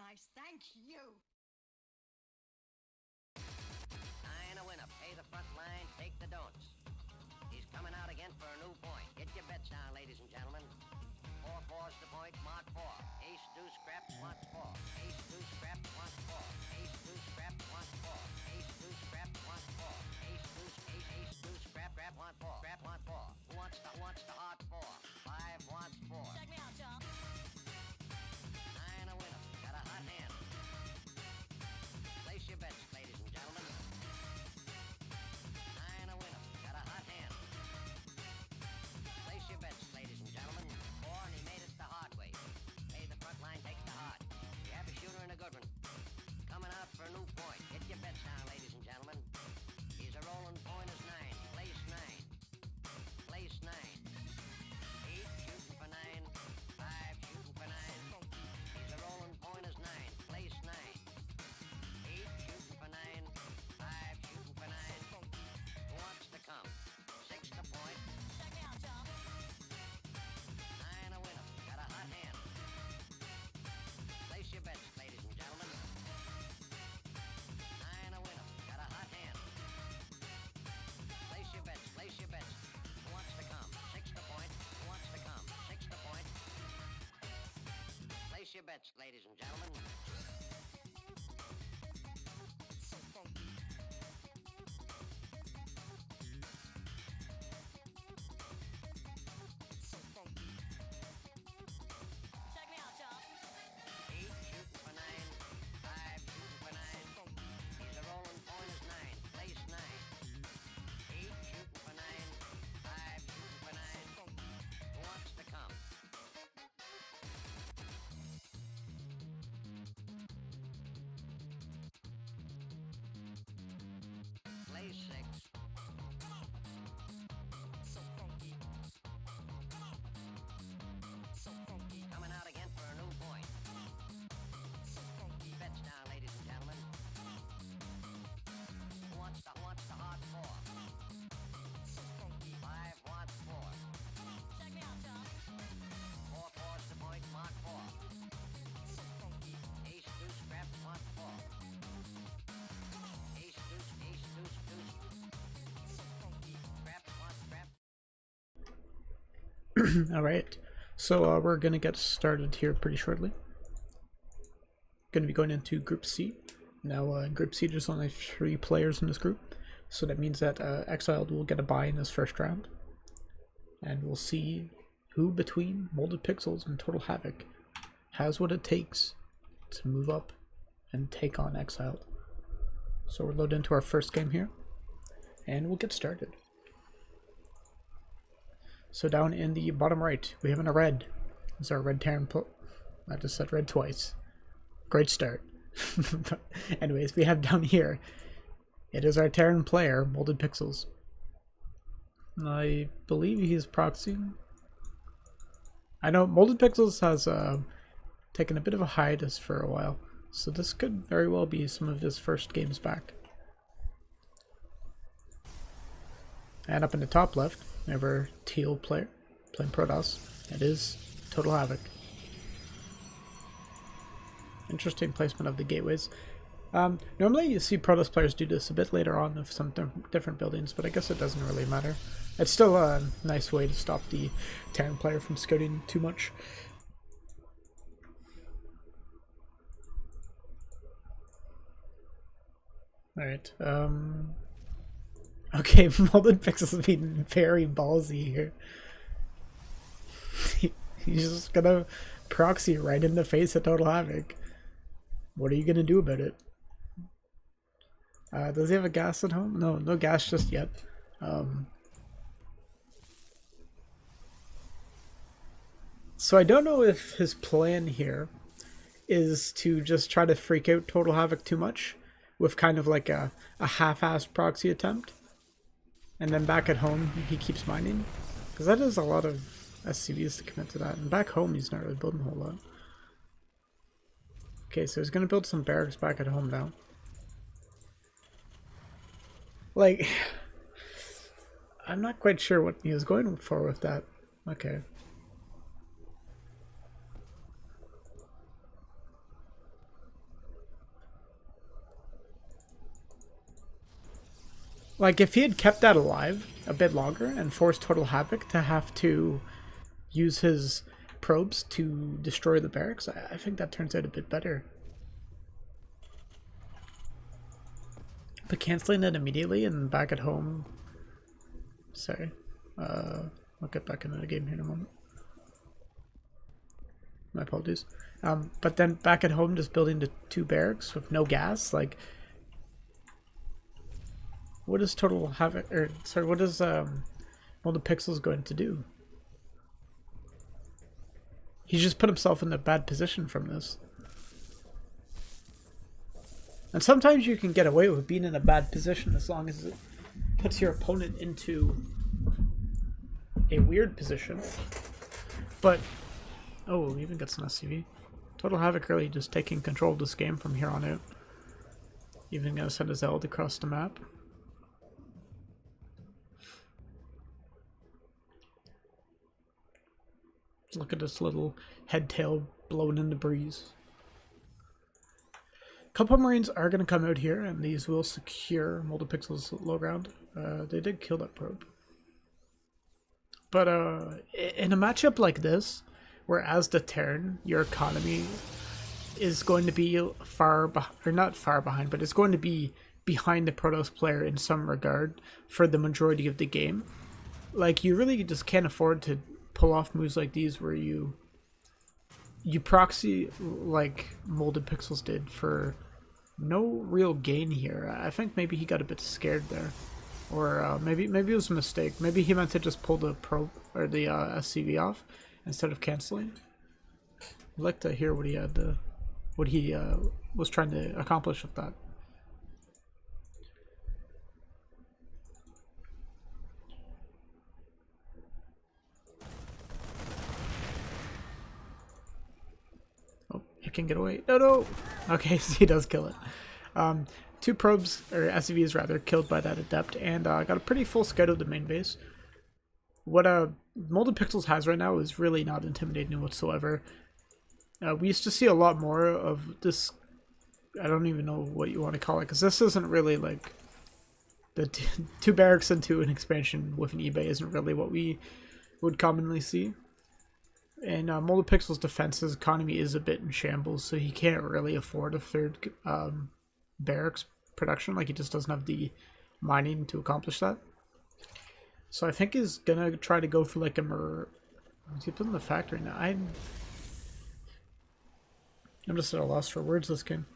nice. Thank you. Nine a winner. Pay the front line, take the don'ts. He's coming out again for a new point. Get your bets down, ladies and gentlemen. 4-4's the point, mark 4. Ace, deuce, scraps, wants 4. Ace, deuce, scraps, wants 4. Ace, deuce, scraps, wants 4. Ace, deuce, scraps, wants 4. Ace, deuce, ace, deuce, scrap, want 4. Scrap, want 4. Who wants the hard 4? 5 wants 4. Check me out, Tom. 9 a winner. Got a hot hand. Place your bets, ladies and gentlemen. 9 a winner. Got a hot hand. Place your bets, ladies and gentlemen. 4 and he made it the hard way. Pay the front line, take the hard. You have a shooter and a good one. Coming out for a new point. Get your bets down, ladies and gentlemen. He's a rolling point is 9. Place 9. Place 9. 8 shooting for 9. 5 shooting for 9. He's a rolling point is 9. Place 9. 8 shooting for 9. 5 shooting for 9. Who wants to come? 6 to point. Check me out, Tom. 9 a winner. Got a hot hand. Place your bets, ladies and gentlemen. 9 a winner. Got a hot hand. Place your bets, place your bets. Who wants to come? 6 to point. Who wants to come? 6 to point. Place your bets, ladies and gentlemen. So funky. So funky. Check me out, Tom. 8 shooting for 9. 5 shooting for 9. He's a rolling point is 9. Place 9. 8 shooting for 9. 5 shooting for 9. Who wants to come? Place 6. So funky. So funky. Coming out again for a new point. So funky. Bets down, ladies and gentlemen. Who wants the hard 4? So funky. 5 wants 4. Check me out, Tom. 4-4's the point, mark 4. So funky. Ace, deuce, scraps, wants 4. Ace, deuce, deuce. So funky. Scraps, wants scrap. All right, so we're gonna get started here pretty shortly. Going to be going into Group C. Now, in Group C, there's only 3 players in this group, so that means that Exiled will get a bye in this first round, and we'll see who between Molded Pixels and Total Havoc has what it takes to move up and take on Exiled. So we're loaded into our first game here, and we'll get started. So down in the bottom right, we have in a red. This is our red Terran. I just said red twice. Great start. But anyways, we have down here, it is our Terran player, Molded Pixels. I believe he's proxying. I know Molded Pixels has taken a bit of a hiatus for a while, so this could very well be some of his first games back. And up in the top left, we have our teal player playing Protoss. It is Total Havoc. Interesting placement of the gateways. Normally you see Protoss players do this a bit later on of some different buildings, but I guess it doesn't really matter. It's still a nice way to stop the Terran player from scouting too much. Alright, okay, Molded Pixels is being very ballsy here. He's just gonna proxy right in the face of Total Havoc. What are you gonna do about it? Does he have a gas at home? No, no gas just yet. So I don't know if his plan here is to just try to freak out Total Havoc too much with kind of like a half-assed proxy attempt. And then back at home, he keeps mining. Because that is a lot of SCVs to commit to that. And back home, he's not really building a whole lot. Okay, so he's going to build some barracks back at home now. Like, I'm not quite sure what he was going for with that. Okay. Like, if he had kept that alive a bit longer and forced Total Havoc to have to use his probes to destroy the barracks, I think that turns out a bit better. But canceling it immediately and back at home... Sorry. I'll get back into the game here in a moment. My apologies. But then back at home just building the 2 barracks with no gas, like... What is Total Havoc... Or, sorry, what is Molded Pixels going to do? He's just put himself in a bad position from this. And sometimes you can get away with being in a bad position as long as it puts your opponent into a weird position. But, oh, we even got some SCV. Total Havoc really just taking control of this game from here on out. Even gonna send a Zeld across the map. Look at this little head tail blowing in the breeze. A couple of Marines are going to come out here, and these will secure Molded Pixels low ground. They did kill that probe. But in a matchup like this, where as the turn, your economy is going to be not far behind, but it's going to be behind the Protoss player in some regard for the majority of the game. Like, you really just can't afford to pull off moves like these where you proxy like Molded Pixels did for no real gain here. I think maybe he got a bit scared there, or maybe it was a mistake. Maybe he meant to just pull the probe or the SCV off instead of canceling. I'd like to hear what he had was trying to accomplish with that. It can get away. No! Okay, so he does kill it. 2 probes, or SCVs rather, killed by that Adept, and got a pretty full scout of the main base. What Molded Pixels has right now is really not intimidating whatsoever. We used to see a lot more of this. I don't even know what you want to call it, because this isn't really like the 2 barracks into an expansion with an eBay isn't really what we would commonly see. And Molded Pixel's defense's economy is a bit in shambles, so he can't really afford a 3rd barracks production. Like, he just doesn't have the mining to accomplish that. So I think he's gonna try to go for like a He's building the factory now. I'm just at a loss for words this game.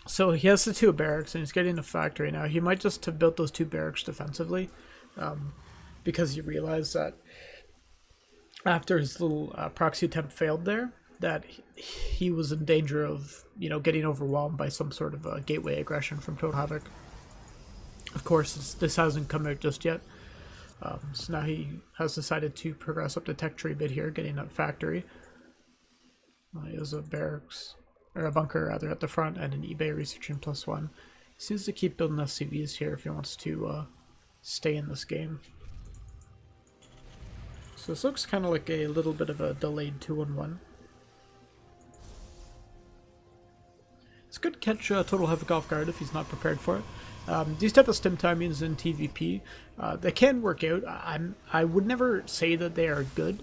So he has the 2 barracks and he's getting a factory now. He might just have built those 2 barracks defensively, because he realized that after his little proxy attempt failed there, that he was in danger of, getting overwhelmed by some sort of gateway aggression from Total Havoc. Of course, this hasn't come out just yet. So now he has decided to progress up the tech tree bit here, getting that factory. He has a barracks, or a bunker rather, at the front, and an eBay researching +1. He seems to keep building SCVs here if he wants to stay in this game. So this looks kind of like a little bit of a delayed 2-on-1. It's good to catch Total Havoc off guard if he's not prepared for it. These type of stim timings in TVP, they can work out. I would never say that they are good,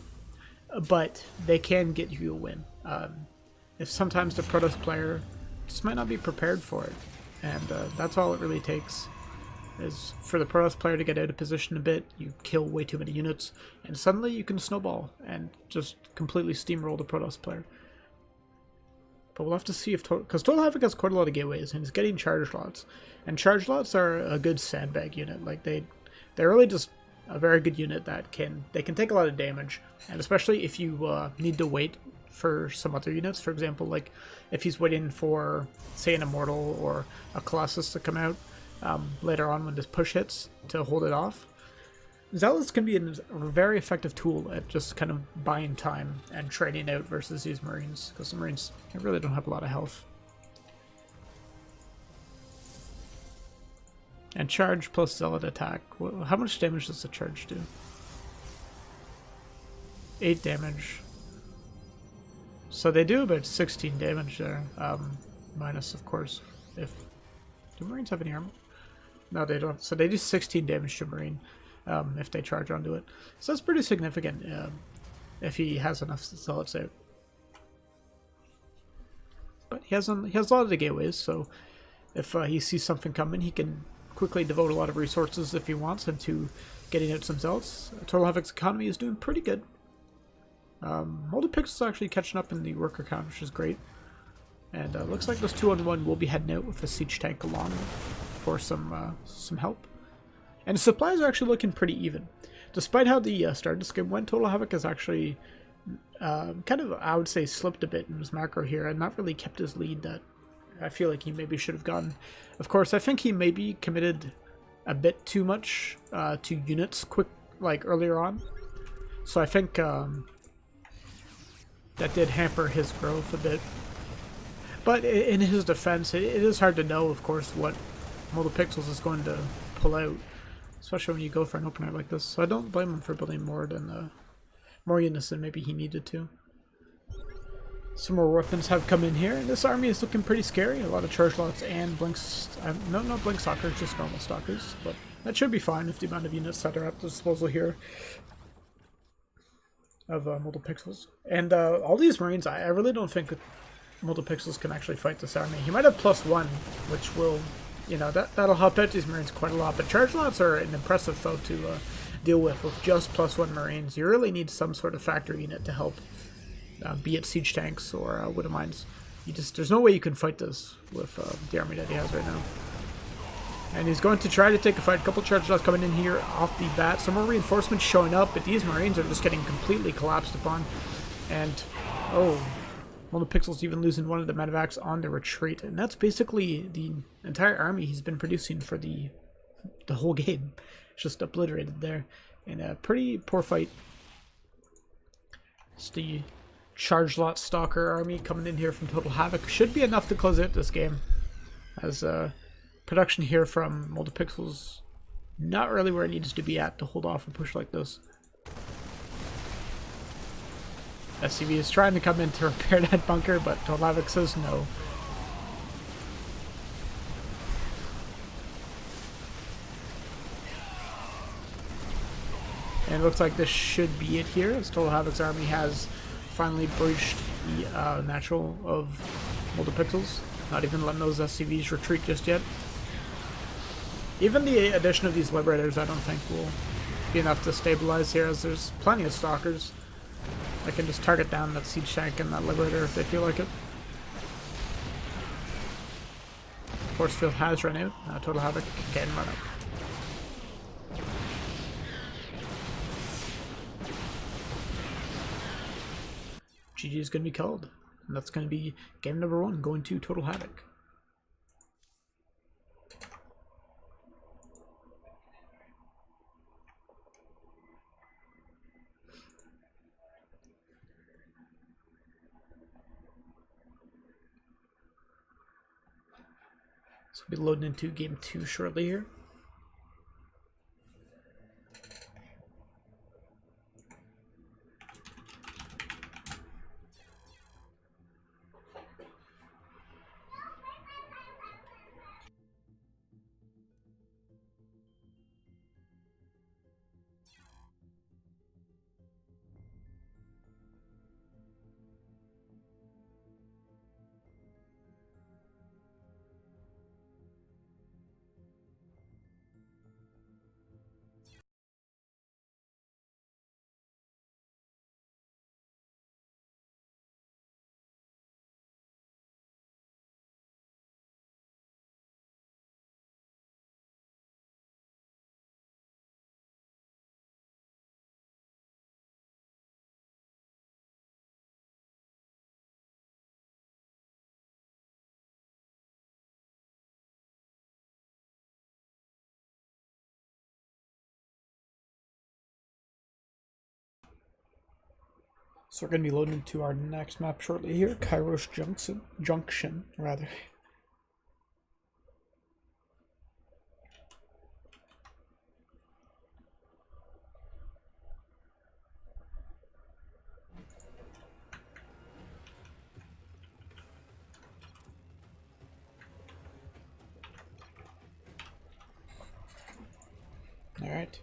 but they can get you a win. If sometimes the Protoss player just might not be prepared for it, and that's all it really takes. Is for the Protoss player to get out of position a bit, you kill way too many units, and suddenly you can snowball and just completely steamroll the Protoss player. But we'll have to see if because Total Havoc has quite a lot of gateways, and he's getting charge lots, and charge lots are a good sandbag unit. Like they're really just a very good unit that they can take a lot of damage, and especially if you need to wait for some other units. For example, like if he's waiting for, say, an Immortal or a Colossus to come out. Later on when this push hits to hold it off. Zealots can be a very effective tool at just kind of buying time and trading out versus these Marines, because the Marines really don't have a lot of health. And charge plus Zealot attack. How much damage does the charge do? 8 damage. So they do about 16 damage there. Minus, of course, if Do Marines have any armor? No, they don't. So they do 16 damage to Marine if they charge onto it. So that's pretty significant if he has enough zealots out. But he has a lot of the gateways, so if he sees something coming, he can quickly devote a lot of resources if he wants into getting out some zealots. Total Havoc's economy is doing pretty good. Molded Pixels is actually catching up in the worker count, which is great. And looks like those 2-on-1 will be heading out with a siege tank along for some help. And the supplies are actually looking pretty even. Despite how the start of this game went, Total Havoc has actually kind of, I would say, slipped a bit in his macro here and not really kept his lead that I feel like he maybe should have gotten. Of course, I think he maybe committed a bit too much to units earlier on. So I think that did hamper his growth a bit. But in his defense, it is hard to know, of course, what Molded Pixels is going to pull out, especially when you go for an opener like this. So I don't blame him for building more units than maybe he needed to. Some more weapons have come in here, and this army is looking pretty scary. A lot of charge lots and blinks. No, not blink stalkers, just normal stalkers. But that should be fine with the amount of units that are at the disposal here of Molded Pixels. And all these Marines, I really don't think Molded Pixels can actually fight this army. He might have +1, which will, that'll help out these Marines quite a lot. But charge lots are an impressive foe to deal with just +1 Marines. You really need some sort of factory unit to help. Be it siege tanks or Widow Mines. There's no way you can fight this with the army that he has right now. And he's going to try to take a fight. A couple charge lots coming in here off the bat. Some more reinforcements showing up, but these Marines are just getting completely collapsed upon. And, Molded Pixels even losing one of the medevacs on the retreat. And that's basically the entire army he's been producing for the whole game. It's just obliterated there. In a pretty poor fight. It's the Charge Lot Stalker army coming in here from Total Havoc. Should be enough to close out this game. As production here from Molded Pixels not really where it needs to be at to hold off a push like this. SCV is trying to come in to repair that bunker, but Total Havoc says no. And it looks like this should be it here, as Total Havoc's army has finally breached the natural of Molded Pixels. Not even letting those SCVs retreat just yet. Even the addition of these Liberators I don't think will be enough to stabilize here, as there's plenty of Stalkers that can just target down that Siege Tank and that Liberator if they feel like it. Force Field has run out. Total Havoc can run out. GG is going to be called, and that's going to be game number 1 going to Total Havoc. So we'll be loading into game 2 shortly here. So we're going to be loading into our next map shortly here, Kairos Junction, rather. Alright.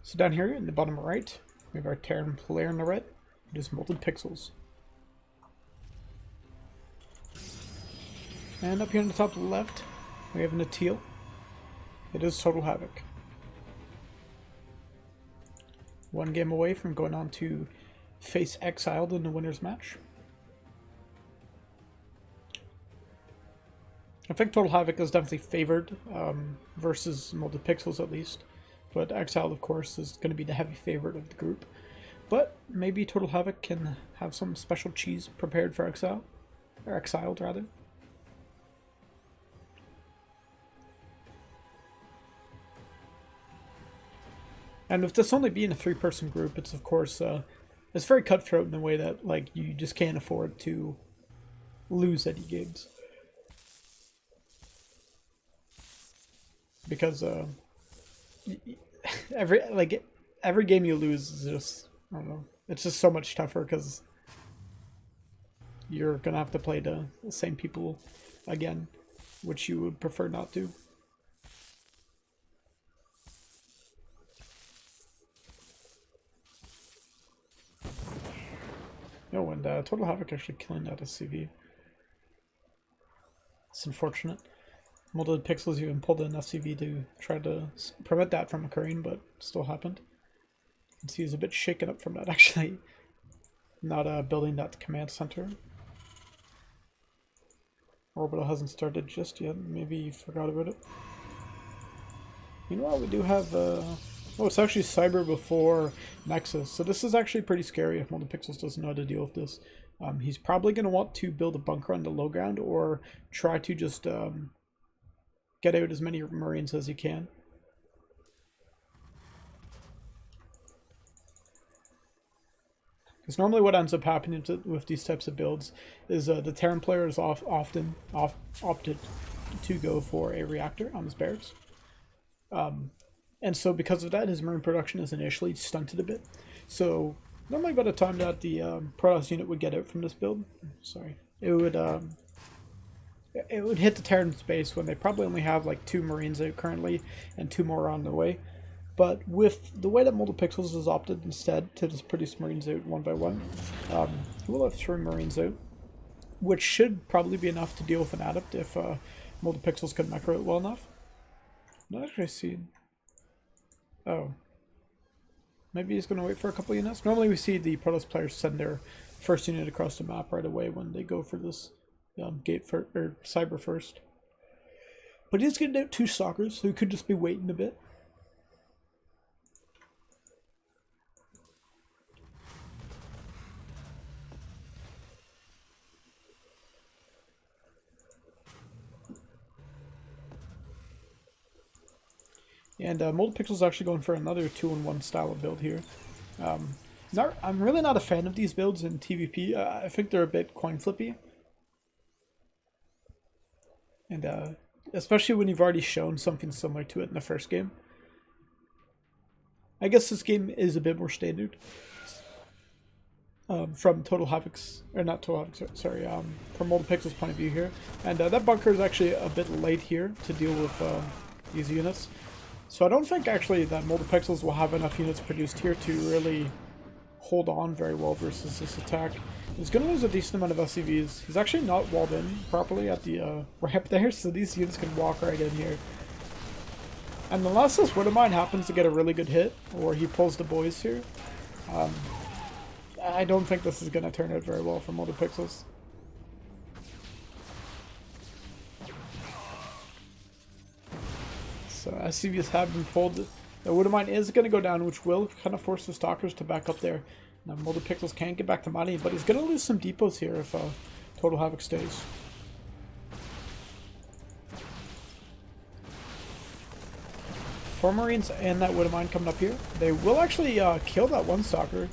So down here in the bottom right, we have our Terran player in the red. It is Molded Pixels. And up here in the top left, we have in the teal. It is Total Havoc. One game away from going on to face Exiled in the winner's match. I think Total Havoc is definitely favored versus Molded Pixels at least. But Exiled, of course, is going to be the heavy favorite of the group. But maybe Total Havoc can have some special cheese prepared for Exile. Or Exiled, rather. And with this only being a 3-person group, it's of course, it's very cutthroat in the way that, like, you just can't afford to lose any games. Because, every game you lose is just, I don't know, it's just so much tougher because you're gonna have to play the same people again, which you would prefer not to. Oh, and Total Havoc actually killing that SCV. It's unfortunate. Molded Pixels even pulled an SCV to try to prevent that from occurring, but still happened. You can see he's a bit shaken up from that, actually. Not building that command center. Orbital hasn't started just yet. Maybe he forgot about it. Meanwhile, we do have... oh, it's actually Cyber before Nexus. So this is actually pretty scary if Molded Pixels doesn't know how to deal with this. He's probably going to want to build a bunker on the low ground or try to just get out as many Marines as he can. Because normally what ends up happening with these types of builds is the Terran player is often opted to go for a reactor on his barracks. And so because of that, his Marine production is initially stunted a bit. So normally by the time that the Protoss unit would get out from this build, it would hit the Terran space when they probably only have like 2 Marines out currently and 2 more on the way. But with the way that Molded Pixels has opted instead to just produce Marines out one by one, he will have 3 Marines out, which should probably be enough to deal with an adept if Molded Pixels can macro it well enough. I'm not actually seeing... Oh. Maybe he's going to wait for a couple units. Normally we see the Protoss players send their first unit across the map right away when they go for this gate for, or Cyber first. But he's going to do 2 stalkers, so he could just be waiting a bit. And Molded Pixel's actually going for another 2-in-1 style of build here. I'm really not a fan of these builds in TVP. I think they're a bit coin flippy. And especially when you've already shown something similar to it in the first game. I guess this game is a bit more standard. From Total Havoc's, or not Total Havoc, sorry, from Molded Pixel's point of view here. And that bunker is actually a bit late here to deal with these units. So I don't think actually that Molded Pixels will have enough units produced here to really hold on very well versus this attack. He's going to lose a decent amount of SCVs. He's actually not walled in properly at the ramp there, so these units can walk right in here. And unless this Widowmine happens to get a really good hit, or he pulls the boys here, I don't think this is going to turn out very well for Molded Pixels. So SCVs have been pulled. The Widowmine is going to go down, which will kind of force the Stalkers to back up there. Now Molded Pixels can't get back to money, but he's going to lose some depots here if Total Havoc stays. Four Marines and that Widowmine coming up here. They will actually kill that one Stalker.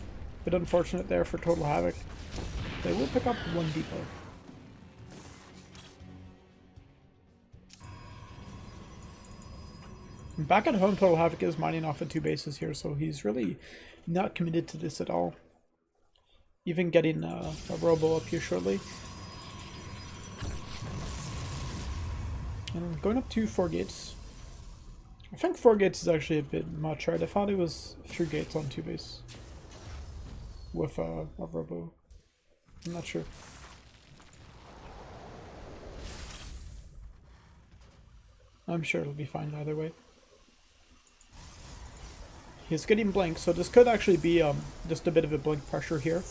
Bit unfortunate there for Total Havoc. They will pick up one depot. Back at home, Total Havoc is mining off of 2 bases here, so he's really not committed to this at all. Even getting a robo up here shortly. And going up to 4 gates. I think 4 gates is actually a bit much, right? I thought it was 3 gates on 2 base. With a robo. I'm not sure. I'm sure it'll be fine either way. He's getting blink, so this could actually be just a bit of a blink pressure here.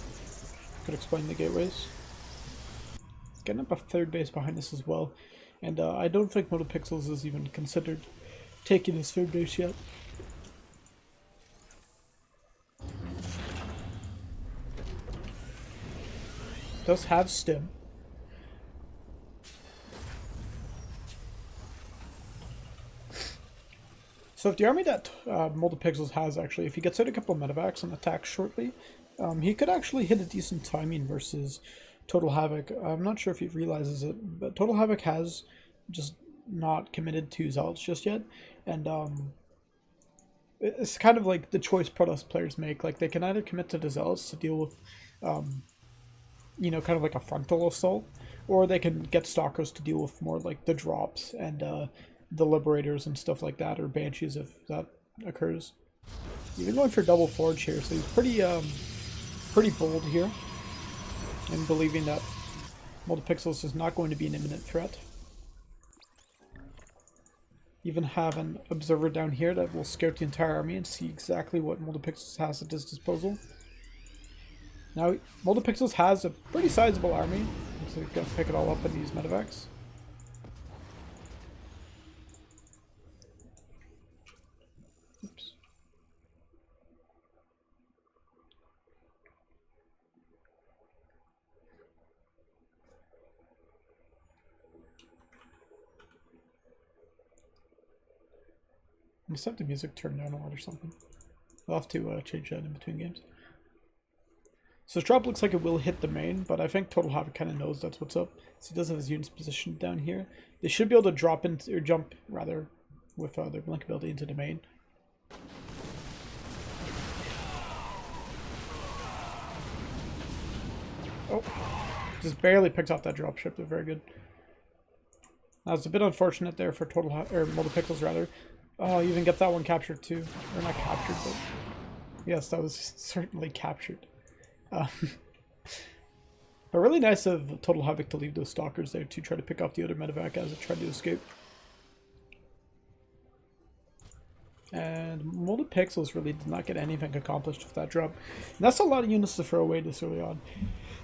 Could explain the gateways. Getting up a 3rd base behind us as well. And I don't think Motopixels is even considered taking his 3rd base yet. Does have stim. So if the army that Multipixels has actually, if he gets out a couple of medevacs and attacks shortly, he could actually hit a decent timing versus Total Havoc. I'm not sure if he realizes it, but Total Havoc has just not committed to Zealots just yet, and it's kind of like the choice Protoss players make. Like they can either commit to the Zealots to deal with, you know, kind of like a frontal assault, or they can get Stalkers to deal with more like the drops and the Liberators and stuff like that, or Banshees if that occurs. Even going for double Forge here, so he's pretty bold here in believing that Multipixels is not going to be an imminent threat. Even have an observer down here that will scout the entire army and see exactly what Multipixels has at his disposal. Now, Multipixels has a pretty sizable army, so he's going to pick it all up in these medevacs. Oops. I must have the music turned down a lot or something. I'll have to change that in between games. So his drop looks like it will hit the main, but I think Total Havoc kind of knows that's what's up. So he does have his units positioned down here. They should be able to drop into, or jump rather, with their blink ability into the main. Oh, just barely picked off that dropship. They're very good. That was a bit unfortunate there for Multipixels rather. Oh, you even get that one captured too. Or not captured, but yes, that was certainly captured. But really nice of Total Havoc to leave those Stalkers there to try to pick off the other medevac as it tried to escape. And Multipixels really did not get anything accomplished with that drop. And that's a lot of units to throw away this early on.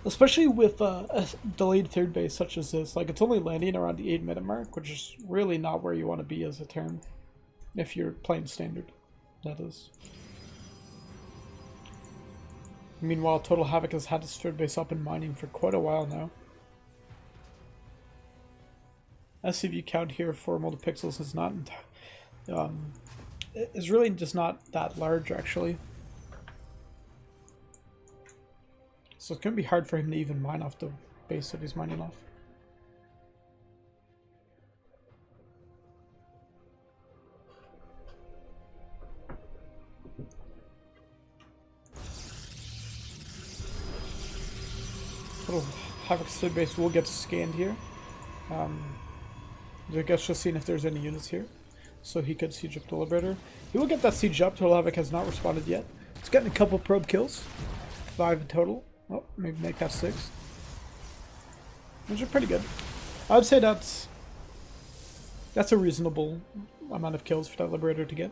Especially with a delayed 3rd base such as this. Like, it's only landing around the 8-minute mark, which is really not where you want to be as a turn. If you're playing standard, that is. Meanwhile, Total Havoc has had his 3rd base up and mining for quite a while now. SCV count here for Multipixels is not is really just not that large actually. So it's going to be hard for him to even mine off the base that he's mining off. Total Havoc's 3rd base will get scanned here. I guess just seeing if there's any units here. So he could siege up the Liberator. He will get that siege up. Total Havoc has not responded yet. He's getting a couple probe kills. 5 in total. Oh, maybe make that 6. Which are pretty good. I'd say that's a reasonable amount of kills for that Liberator to get.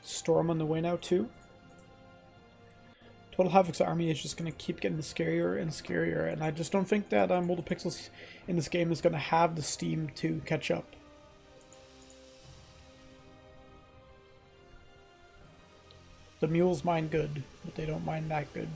Storm on the way now too. Total Havoc's army is just going to keep getting scarier and scarier, and I just don't think that Multipixels in this game is going to have the steam to catch up. The mules mine good, but they don't mine that good.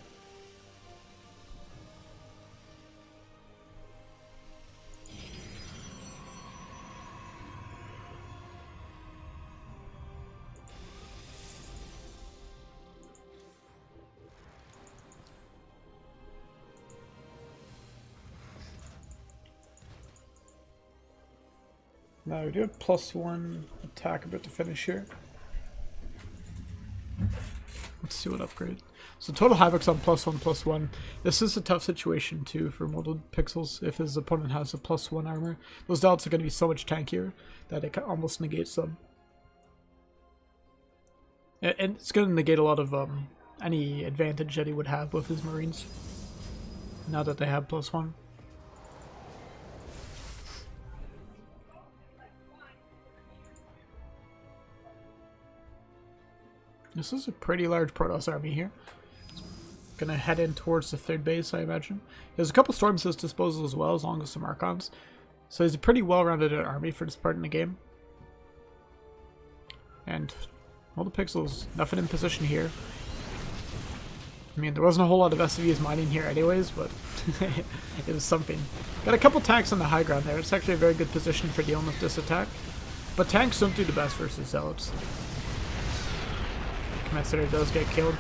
Now we do have +1 attack about to finish here. Let's see what upgrade. So Total Havoc's on +1/+1. This is a tough situation too for Molded Pixels if his opponent has a +1 armor. Those delts are going to be so much tankier that it almost negates them. And it's going to negate a lot of any advantage that he would have with his Marines now that they have +1. This is a pretty large Protoss army here. Gonna head in towards the third base, I imagine. There's a couple storms at his disposal as well, as long as some Archons. So he's a pretty well-rounded army for this part in the game. And Molded Pixels, nothing in position here. I mean, there wasn't a whole lot of SCVs mining here anyways, but it was something. Got a couple tanks on the high ground there. It's actually a very good position for dealing with this attack. But tanks don't do the best versus Zealots. Commensurate does get killed.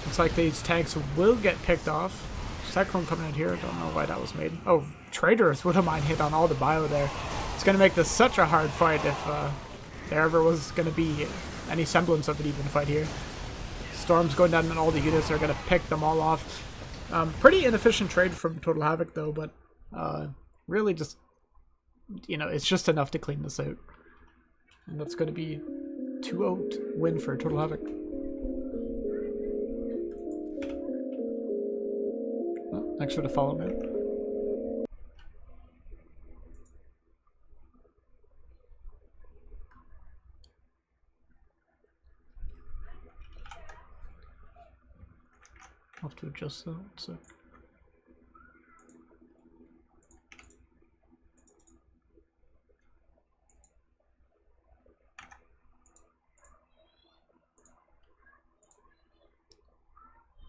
Looks like these tanks will get picked off. Cyclone coming in here. Don't know why that was made. Oh, Traitors would have mind hit on all the bio there. It's going to make this such a hard fight if there ever was going to be any semblance of an even fight here. Storms going down and all the units are going to pick them all off. Pretty inefficient trade from Total Havoc though, but really just, you know, it's just enough to clean this out. And that's going to be 2-0 win for Total Havoc. Oh, thanks for the follow, man. I'll have to adjust that. One sec.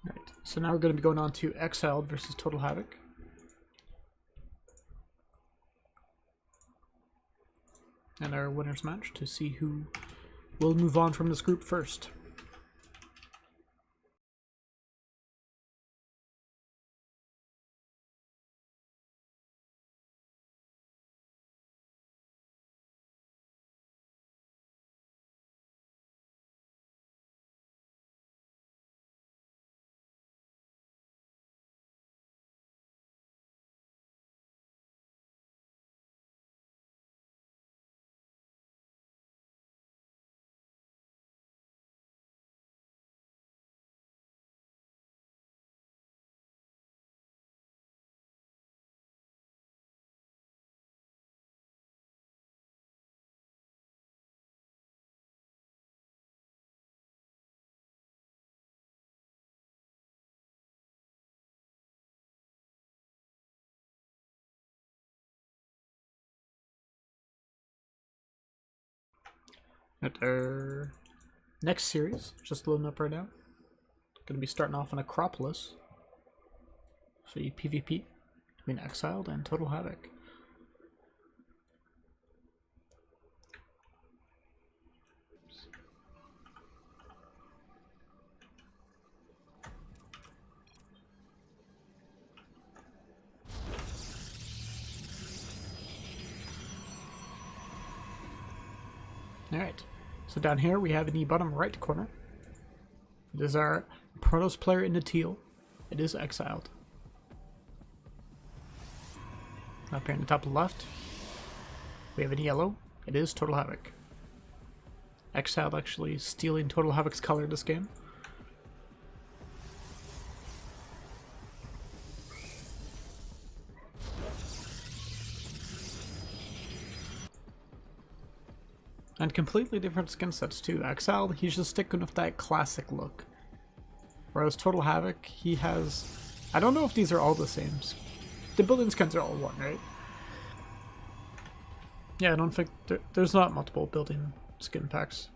Alright, so now we're going to be going on to Exiled versus Total Havoc. And our winners match to see who will move on from this group first. At our next series, just loading up right now. Going to be starting off on Acropolis. So you PvP between Exiled and Total Havoc. Alright, so down here we have in the bottom right corner. It is our Protoss player in the teal. It is Exiled. Up here in the top left, we have in yellow. It is Total Havoc. Exiled actually stealing Total Havoc's color this game. And completely different skin sets too. Exiled, he's just sticking with that classic look. Whereas Total Havoc, he has... I don't know if these are all the same. The building skins are all one, right? Yeah, I don't think... There's not multiple building skin packs.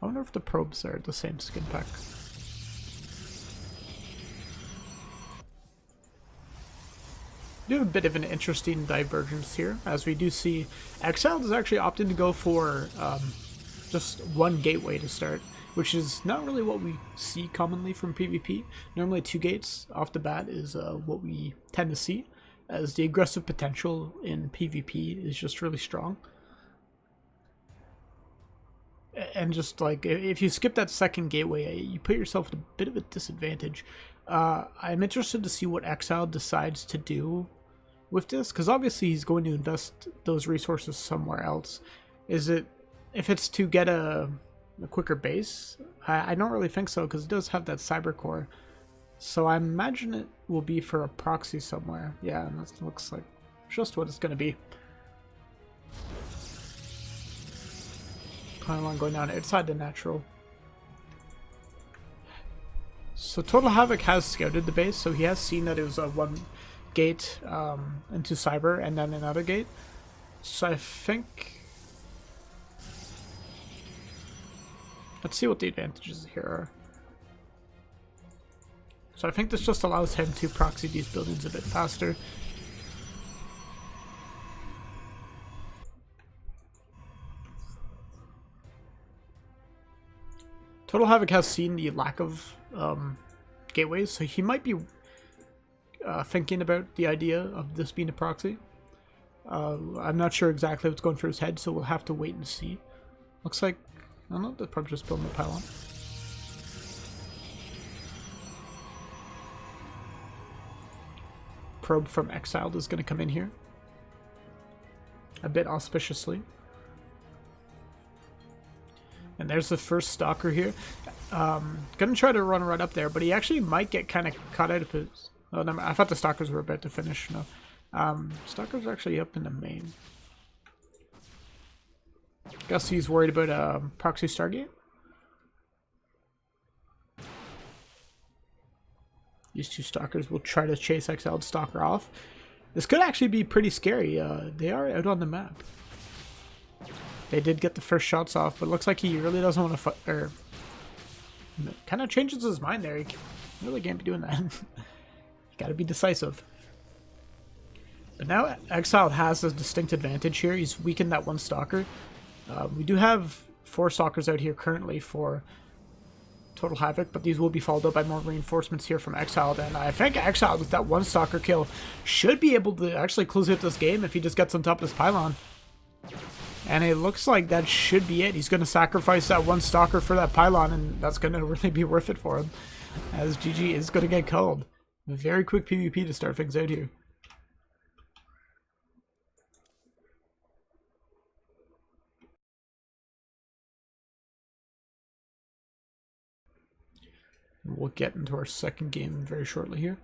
I wonder if the probes are the same skin pack. We have a bit of an interesting divergence here, as we do see Exiled is actually opting to go for just one gateway to start, which is not really what we see commonly from PvP. Normally 2 gates off the bat is what we tend to see, as the aggressive potential in PvP is just really strong. and just like if you skip that second gateway, you put yourself at a bit of a disadvantage. I'm interested to see what Exile decides to do with this, because obviously he's going to invest those resources somewhere else. Is it, if it's to get a quicker base? I don't really think so, because it does have that cyber core. So I imagine it will be for a proxy somewhere. Yeah, and that looks like just what it's going to be. Pylon going down outside the natural. So Total Havoc has scouted the base, so he has seen that it was a one gate into cyber and then another gate. So I think, let's see what the advantages here are. So I think this just allows him to proxy these buildings a bit faster. Total Havoc has seen the lack of gateways, so he might be thinking about the idea of this being a proxy. I'm not sure exactly what's going through his head, so we'll have to wait and see. Looks like, I don't know, they're probably just building a pylon. Probe from Exiled is going to come in here. A bit auspiciously. And there's the first Stalker here. Gonna try to run right up there, but he actually might get kind of caught out of his... Oh, no, I thought the Stalkers were about to finish. No. Stalkers are actually up in the main. Guess he's worried about proxy Stargate. These two Stalkers will try to chase Exiled Stalker off. This could actually be pretty scary. They are out on the map. They did get the first shots off, but it looks like he really doesn't want to fight. Or kind of changes his mind there. He really can't be doing that. You gotta be decisive. But now Exiled has a distinct advantage here. He's weakened that one Stalker. We do have 4 Stalkers out here currently for Total Havoc, but these will be followed up by more reinforcements here from Exiled. And I think Exiled, with that one Stalker kill, should be able to actually close out this game if he just gets on top of this pylon. And it looks like that should be it. He's going to sacrifice that one Stalker for that pylon, and that's going to really be worth it for him, as GG is going to get called. Very quick PvP to start things out here. We'll get into our second game very shortly here.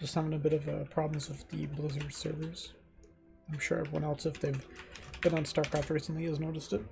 Just having a bit of problems with the Blizzard servers. I'm sure everyone else, if they've been on StarCraft recently, has noticed it.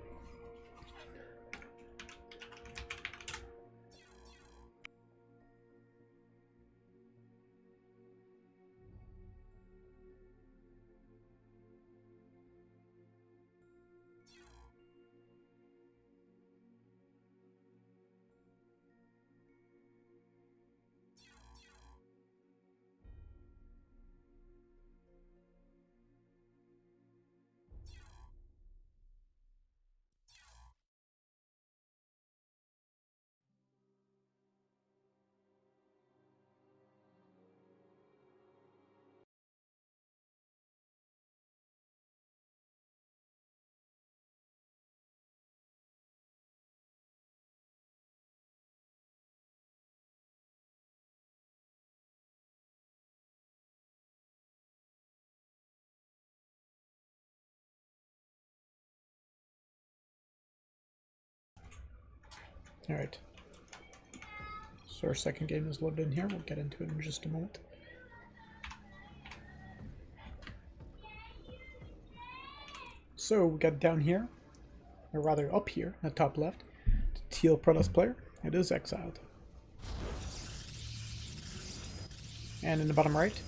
Alright. So our second game is loaded in here. We'll get into it in just a moment. So we got down here, or rather up here, at the top left, the teal Protoss player. It is exiled. And in the bottom right,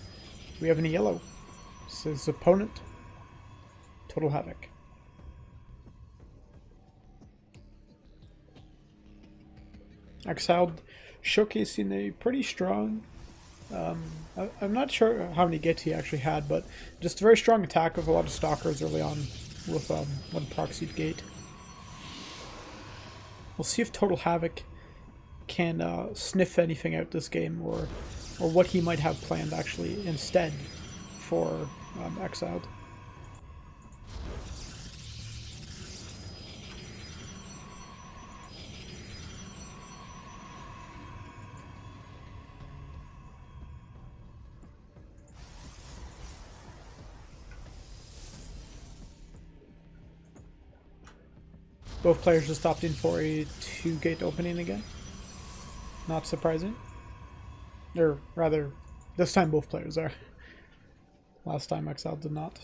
we have in yellow. It says opponent, Total Havoc. Exiled, showcasing a pretty strong, I'm not sure how many gates he actually had, but just a very strong attack with a lot of stalkers early on with one proxied gate. We'll see if Total Havoc can sniff anything out this game, or what he might have planned actually instead for Exiled. Both players just opting for a 2-gate opening again. Not surprising. Or rather, this time both players are. Last time Exile did not.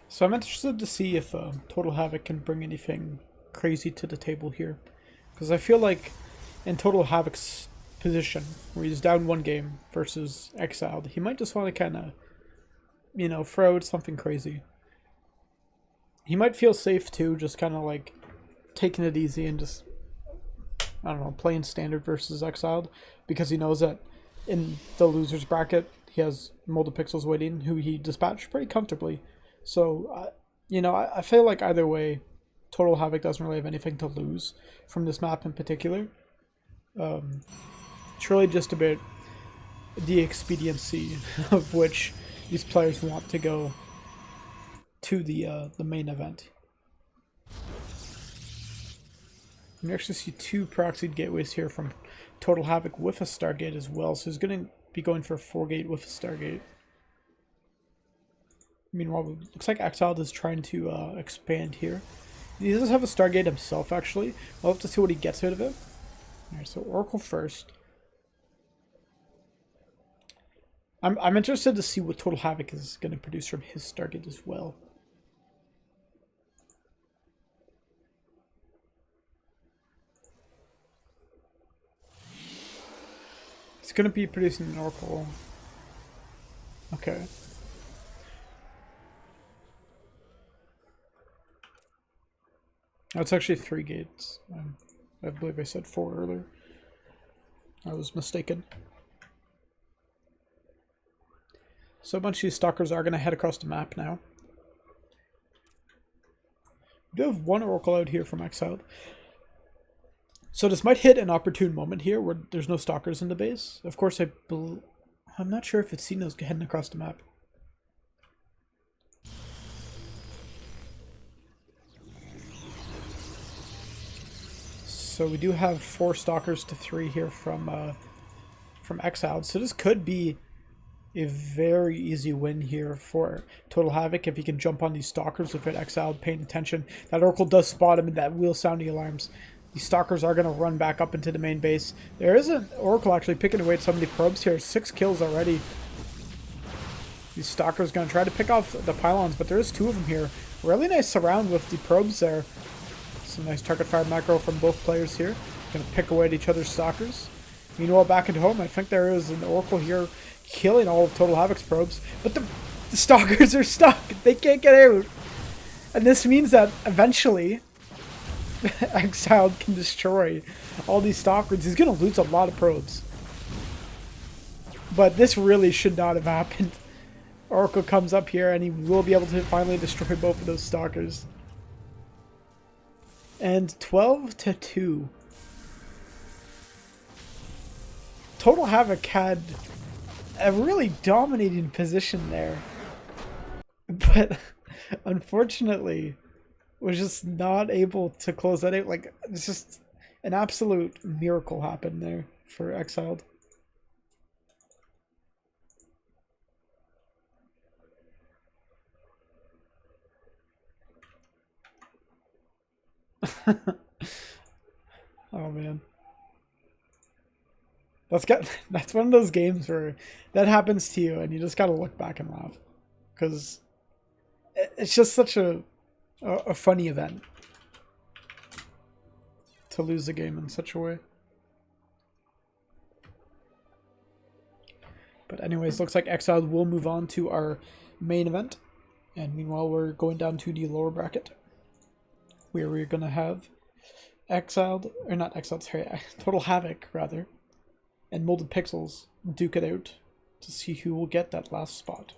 So I'm interested to see if Total Havoc can bring anything crazy to the table here. Because I feel like in Total Havoc's position, where he's down 1 game versus Exiled, he might just want to kind of, you know, throw out something crazy. He might feel safe too, just kind of like taking it easy and just, I don't know, playing standard versus Exiled. Because he knows that in the loser's bracket, he has Multipixels waiting, who he dispatched pretty comfortably. So, you know, I feel like either way, Total Havoc doesn't really have anything to lose from this map in particular. It's really just about the expediency of which these players want to go to the main event. You actually see 2 proxied gateways here from Total Havoc with a Stargate as well, so he's going to be going for a 4-gate with a Stargate. Meanwhile, looks like Exiled is trying to expand here. He does have a Stargate himself, actually. We'll have to see what he gets out of it. Alright, so Oracle first. I'm interested to see what Total Havoc is going to produce from his Stargate as well. It's going to be producing an Oracle. Okay. That's actually 3 gates. I believe I said 4 earlier. I was mistaken. So a bunch of these stalkers are going to head across the map now. We do have 1 Oracle out here from Exiled. So this might hit an opportune moment here where there's no stalkers in the base. Of course, I'm not sure if it's seen those heading across the map. So we do have 4 stalkers to 3 here from Exiled. So this could be a very easy win here for Total Havoc if he can jump on these stalkers without Exiled paying attention. That Oracle does spot him, and that wheel sounding alarms. These stalkers are going to run back up into the main base. There is an Oracle actually picking away at some of the probes here. 6 kills already. These stalkers going to try to pick off the pylons, but there is 2 of them here. Really nice surround with the probes there. Some nice target fire macro from both players here. Going to pick away at each other's stalkers. Meanwhile, back at home, I think there is an Oracle here killing all of Total Havoc's probes. But the stalkers are stuck. They can't get out. And this means that eventually Exiled can destroy all these stalkers. He's going to lose a lot of probes. But this really should not have happened. Oracle comes up here and he will be able to finally destroy both of those stalkers. And 12-2. Total Havoc had a really dominating position there. But unfortunately was just not able to close that out. Like, it's just an absolute miracle happened there for Exiled. Oh man, that's one of those games where that happens to you and you just gotta look back and laugh, because it's just such a funny event to lose the game in such a way. But anyways, looks like Exiled will move on to our main event, and meanwhile we're going down to the lower bracket, where we're gonna have Exiled, or not Exiled, sorry, Total Havoc rather, and Molded Pixels duke it out to see who will get that last spot.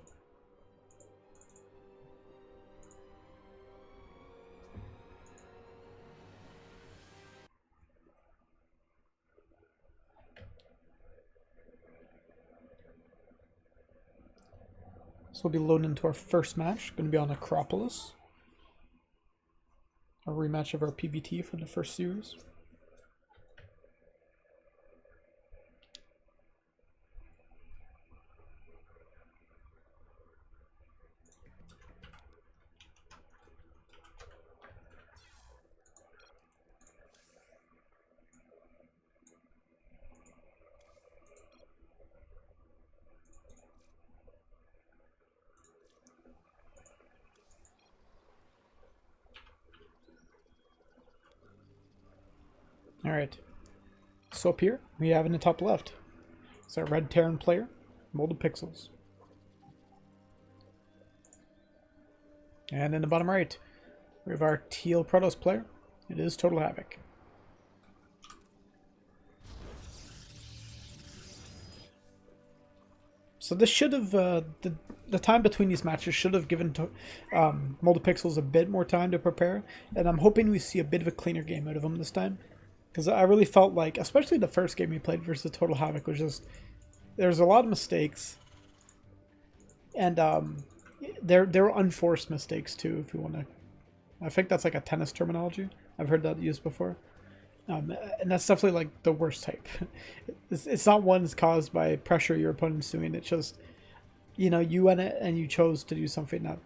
So we'll be loading into our first match, going to be on Acropolis. A rematch of our PBT from the first series. Alright, so up here we have in the top left, it's our red Terran player, Molded Pixels. And in the bottom right, we have our teal Protoss player, it is Total Havoc. So this should have, the time between these matches should have given Molded Pixels a bit more time to prepare, and I'm hoping we see a bit of a cleaner game out of them this time. Because I really felt like, especially the first game we played versus Total Havoc, was just, there's a lot of mistakes. And there were unforced mistakes too, if you want to. I think that's like a tennis terminology. I've heard that used before. And that's definitely like the worst type. It's not ones caused by pressure your opponent's doing. It's just, you know, you went it and you chose to do something that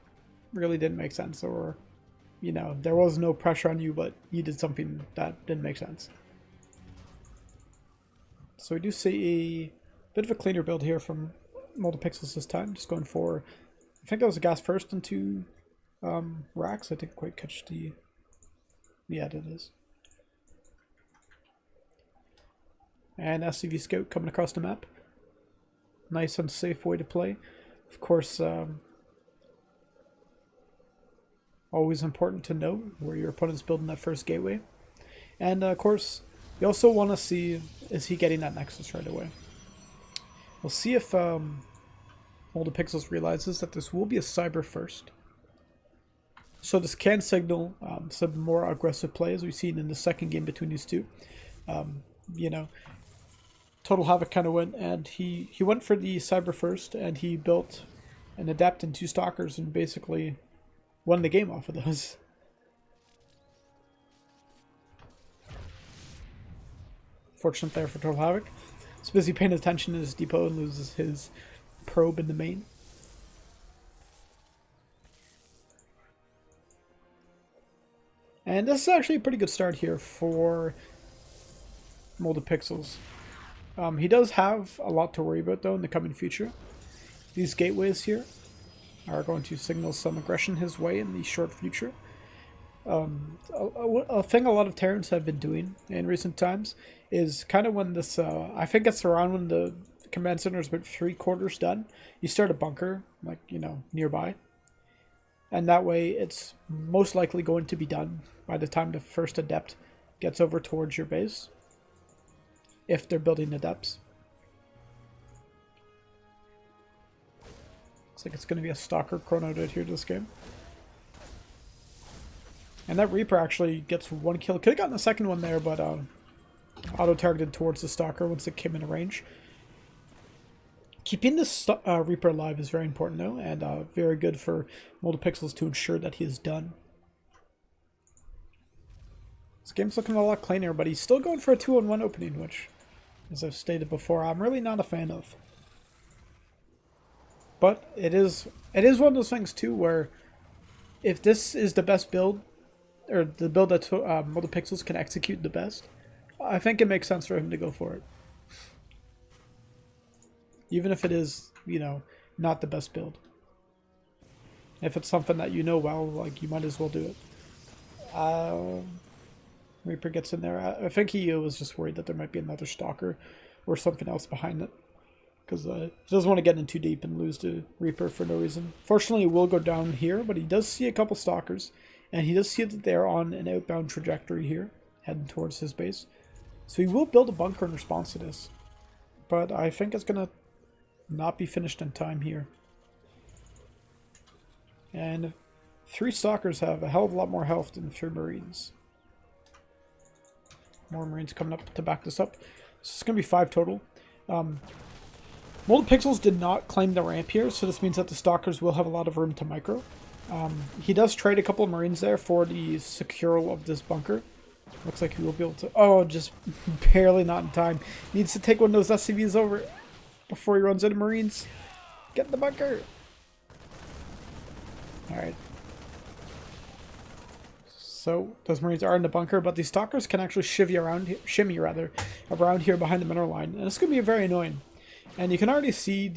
really didn't make sense, or, you know, there was no pressure on you, but you did something that didn't make sense. So we do see a bit of a cleaner build here from Molded Pixels this time. Just going for, I think that was a gas first into racks. I didn't quite catch the, yeah, it is. And SCV Scout coming across the map. Nice and safe way to play. Of course, always important to know where your opponent's building that first gateway. And of course, you also want to see, is he getting that Nexus right away? We'll see if Molded Pixels realizes that this will be a cyber first. So this can signal some more aggressive play, as we've seen in the second game between these two. You know, Total Havoc kind of went, and he went for the cyber first, and he built an Adept and 2 Stalkers, and basically won the game off of those. Fortunate there for Total Havoc. He's busy paying attention to his depot and loses his probe in the main. And this is actually a pretty good start here for Molded Pixels. He does have a lot to worry about though in the coming future. These gateways here are going to signal some aggression his way in the short future. A thing a lot of Terrans have been doing in recent times is kind of when this, I think it's around when the command center is about 3/4 done, you start a bunker, like, you know, nearby. And that way it's most likely going to be done by the time the first Adept gets over towards your base, if they're building Adepts. So like it's going to be a Stalker chronoed out here this game. And that Reaper actually gets one kill. Could have gotten the second one there, but auto-targeted towards the Stalker once it came into range. Keeping this Reaper alive is very important though, and very good for Multipixels to ensure that he is done. This game's looking a lot cleaner, but he's still going for a 2-on-1 opening, which, as I've stated before, I'm really not a fan of. But it is one of those things too where if this is the best build, or the build that Multipixels can execute the best, I think it makes sense for him to go for it. Even if it is, you know, not the best build. If it's something that you know well, like, you might as well do it. Reaper gets in there. I think he was just worried that there might be another Stalker or something else behind it. Because he doesn't want to get in too deep and lose to Reaper for no reason. Fortunately, he will go down here, but he does see a couple Stalkers. And he does see that they're on an outbound trajectory here, heading towards his base. So he will build a bunker in response to this. But I think it's going to not be finished in time here. And 3 Stalkers have a hell of a lot more health than 3 Marines. More Marines coming up to back this up. So it's going to be 5 total. Multipixels did not claim the ramp here, so this means that the Stalkers will have a lot of room to micro. He does trade a couple of Marines there for the secural of this bunker. Looks like he will be able to... Oh, just barely not in time. Needs to take one of those SCVs over before he runs out of Marines. Get in the bunker. Alright. So, those Marines are in the bunker, but these Stalkers can actually shimmy around here behind the mineral line. And it's going to be very annoying. And you can already see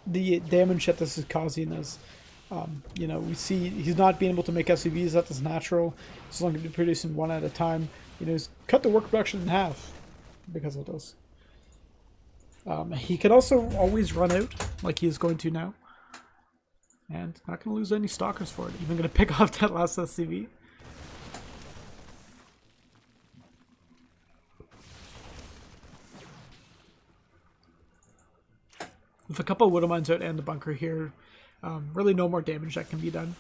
the damage that this is causing as... you know, we see he's not being able to make SCVs. That is natural. He's only going to be producing 1 at a time. You know, he's cut the work production in half because of this. He can also always run out, like he is going to now. And not going to lose any Stalkers for it. Even going to pick off that last SCV. With a couple of Widow Mines out and the bunker here, really no more damage that can be done.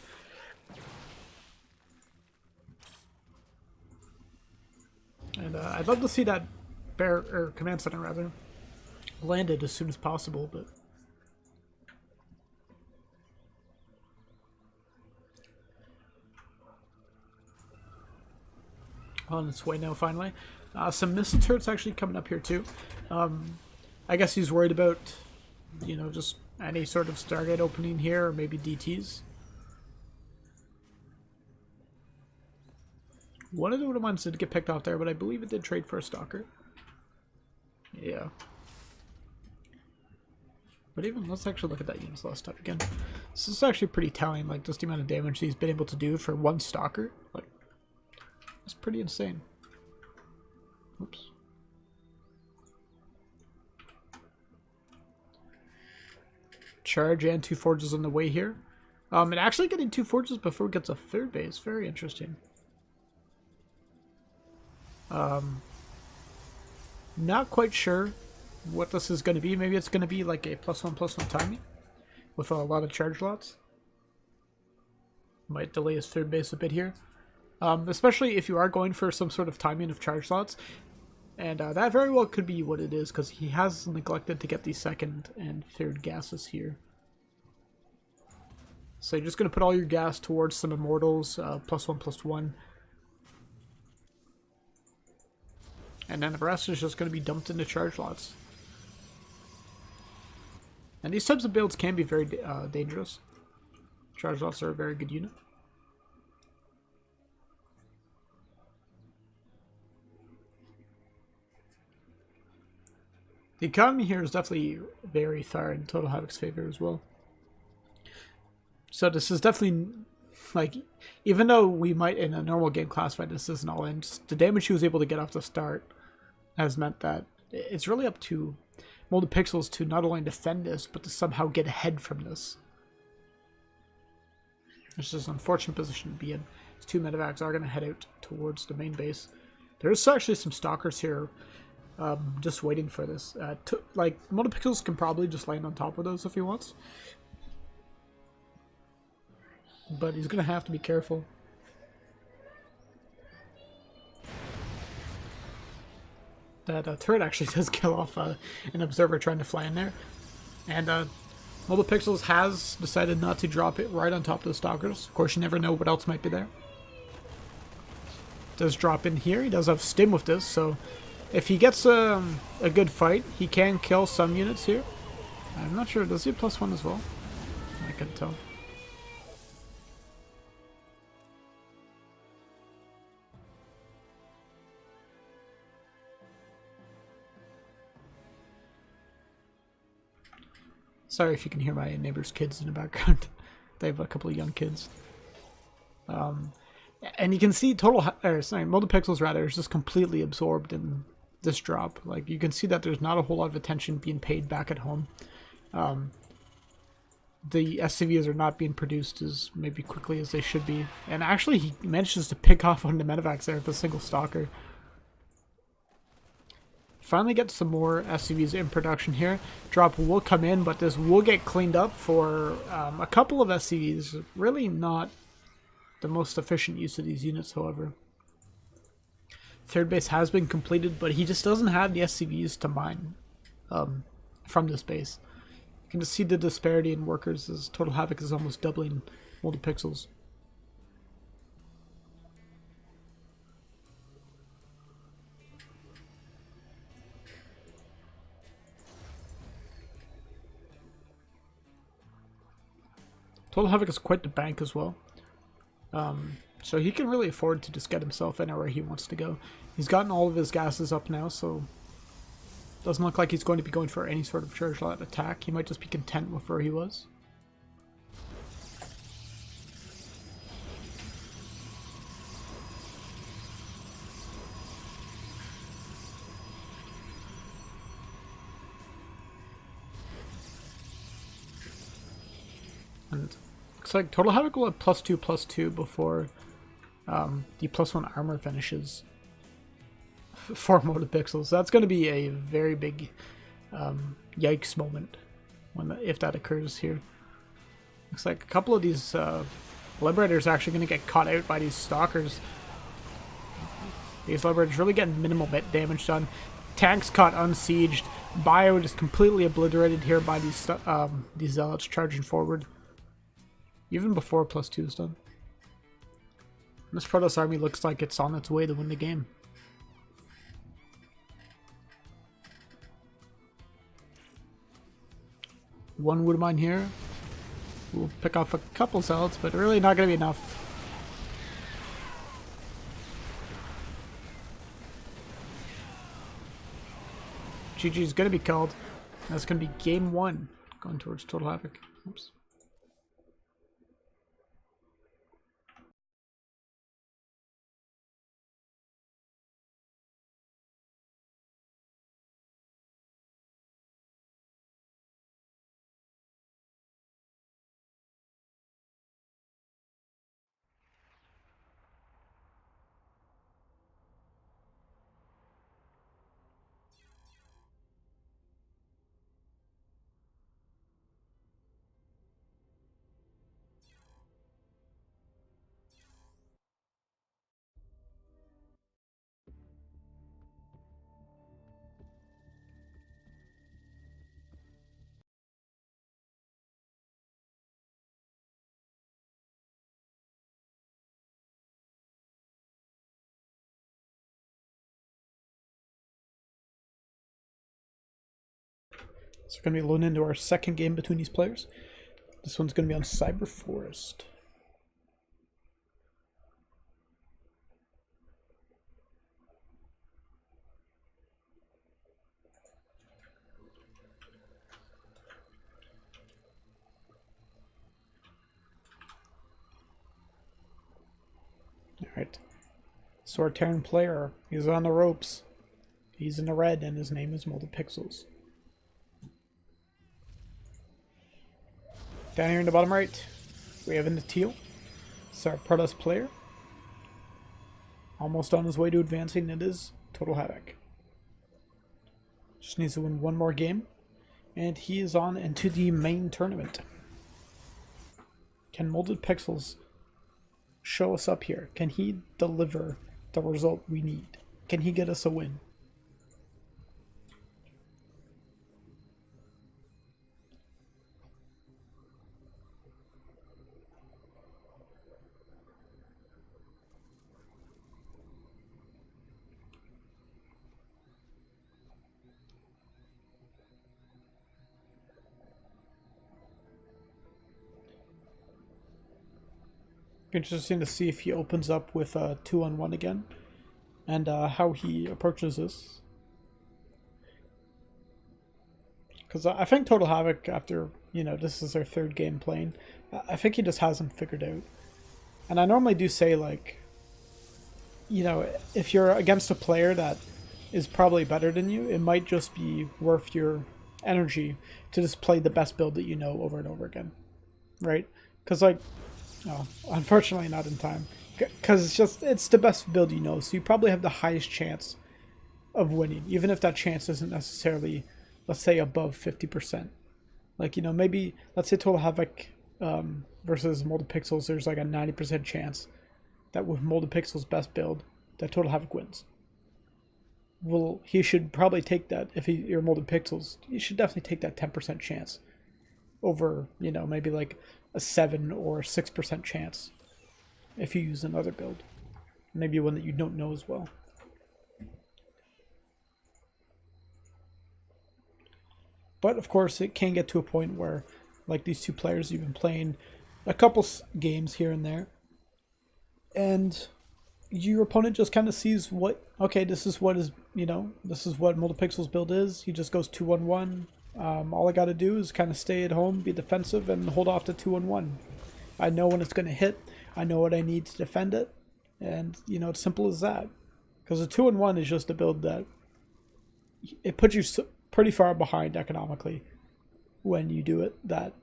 And I'd love to see that command center rather landed as soon as possible, but on its way now finally. Some missile turrets actually coming up here too. I guess he's worried about, you know, just any sort of Stargate opening here, or maybe DTs. One of the ones did get picked off there, but I believe it did trade for a Stalker. Yeah. But even, let's actually look at that unit's last time again. This is actually pretty telling, like, just the amount of damage he's been able to do for 1 Stalker. Like, that's pretty insane. Oops. Charge and 2 forges on the way here. And actually getting 2 forges before it gets a 3rd base. Very interesting. Not quite sure what this is going to be. Maybe it's going to be like a +1/+1 timing with a lot of charge lots. Might delay his 3rd base a bit here. Especially if you are going for some sort of timing of charge slots. And that very well could be what it is, because he has neglected to get the 2nd and 3rd gases here. So you're just going to put all your gas towards some Immortals, +1/+1. And then the rest is just going to be dumped into charge lots. And these types of builds can be very dangerous. Charge lots are a very good unit. The economy here is definitely very far in Total Havoc's favor as well. So this is definitely, like, even though we might in a normal game classify this as an all-in, the damage he was able to get off the start has meant that it's really up to Multipixels to not only defend this, but to somehow get ahead from this. This is an unfortunate position to be in. These 2 medevacs are going to head out towards the main base. There's actually some Stalkers here just waiting for this. Like, Multipixels can probably just land on top of those if he wants. but he's going to have to be careful. That turret actually does kill off an observer trying to fly in there. And Mobile Pixels has decided not to drop it right on top of the stalkers. Of course, you never know what else might be there. Does drop in here. He does have stim with this, so if he gets a good fight, he can kill some units here. I'm not sure. Does he have +1 as well? I couldn't tell. Sorry if you can hear my neighbor's kids in the background. They have a couple of young kids. And you can see Mobile Pixels rather is just completely absorbed in this drop. Like, you can see that there's not a whole lot of attention being paid back at home. The SCVs are not being produced as maybe quickly as they should be. And actually, he manages to pick off one of the medevacs there with a single stalker. Finally get some more SCVs in production here. Drop will come in, but this will get cleaned up for a couple of SCVs. Really not the most efficient use of these units, however. Third base has been completed, but he just doesn't have the SCVs to mine from this base. You can just see the disparity in workers as Total Havoc is almost doubling Mobile Pixels. Total Havoc is quite the bank as well. So he can really afford to just get himself anywhere he wants to go. He's gotten all of his gases up now, so doesn't look like he's going to be going for any sort of charge lot attack. He might just be content with where he was. And looks like Total Havoc will have +2/+2 before the +1 armor finishes for Mobile Pixels. That's going to be a very big yikes moment if that occurs here. Looks like a couple of these Liberators are actually going to get caught out by these Stalkers. These Liberators really getting minimal bit damage done. Tanks caught unsieged. Bio just completely obliterated here by these Zealots charging forward. Even before +2 is done. This Protoss army looks like it's on its way to win the game. One wood mine here. We'll pick off a couple Zealots, but really not going to be enough. GG's going to be called. That's going to be game 1 going towards Total Havoc. Oops. So we're going to be loading into our second game between these players. This one's going to be on Cyber Forest. Alright. So our Terran player, he's on the ropes. He's in the red and his name is Mobile Pixels. Down here in the bottom right, we have in the teal. It's our Protoss player. Almost on his way to advancing, it is Total Havoc. Just needs to win one more game, and he is on into the main tournament. Can Molded Pixels show us up here? Can he deliver the result we need? Can he get us a win? Interesting to see if he opens up with a 2-on-1 again, and how he approaches this. Because I think Total Havoc, after, you know, this is their third game playing, I think he just hasn't figured out. And I normally do say, like, you know, if you're against a player that is probably better than you, it might just be worth your energy to just play the best build that you know over and over again, right? Because, like, no, unfortunately not in time. Because it's the best build you know, so you probably have the highest chance of winning, even if that chance isn't necessarily, let's say, above 50%. Like, you know, maybe, let's say Total Havoc versus Molded Pixels, there's like a 90% chance that with Molded Pixels' best build, that Total Havoc wins. Well, he should probably take that, if you're Molded Pixels, you should definitely take that 10% chance over, you know, maybe like a 7 or 6% chance if you use another build. Maybe one that you don't know as well. But of course, it can get to a point where, like these two players, you've been playing a couple games here and there, and your opponent just kind of sees what, okay, this is what is, you know, this is what Molded Pixels build is. He just goes 2-on-1. All I got to do is kind of stay at home, be defensive, and hold off to 2-on-1. I know when it's going to hit. I know what I need to defend it. And, you know, it's simple as that. Because a 2-on-1 is just a build that it puts you pretty far behind economically when you do it, that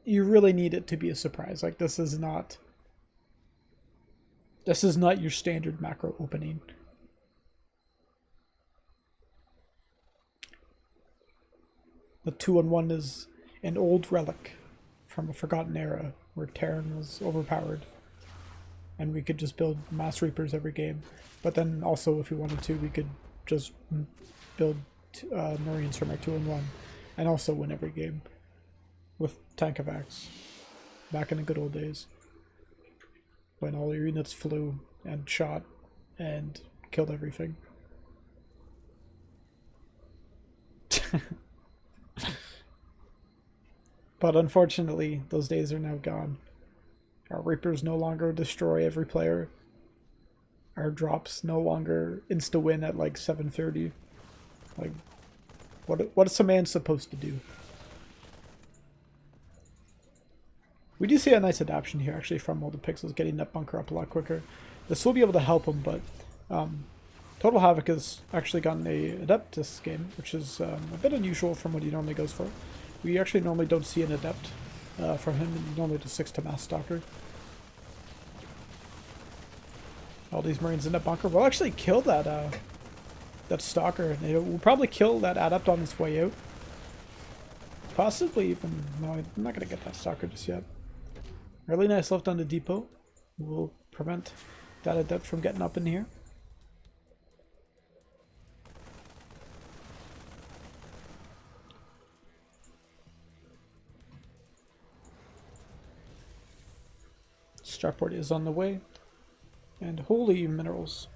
you really need it to be a surprise. Like, this is not your standard macro opening. The 2-on-1 is an old relic from a forgotten era where Terran was overpowered and we could just build Mass Reapers every game. But then also, if we wanted to, we could just build Marines from our 2-on-1 and also win every game with Tankovacs back in the good old days when all your units flew and shot and killed everything. But unfortunately, those days are now gone. Our Reapers no longer destroy every player. Our drops no longer insta-win at like 7:30. Like, what is a man supposed to do? We do see a nice adaptation here, actually, from Molded Pixels, getting that bunker up a lot quicker. This will be able to help him, but Total Havoc has actually gotten a Adept this game, which is a bit unusual from what he normally goes for. We actually normally don't see an Adept from him, and normally just 6 to Mass Stalker. All these Marines in that bunker will actually kill that Stalker. They will probably kill that Adept on its way out. Possibly even... No, I'm not going to get that Stalker just yet. Really nice left on the depot. We'll prevent that Adept from getting up in here. Starport is on the way. And holy minerals.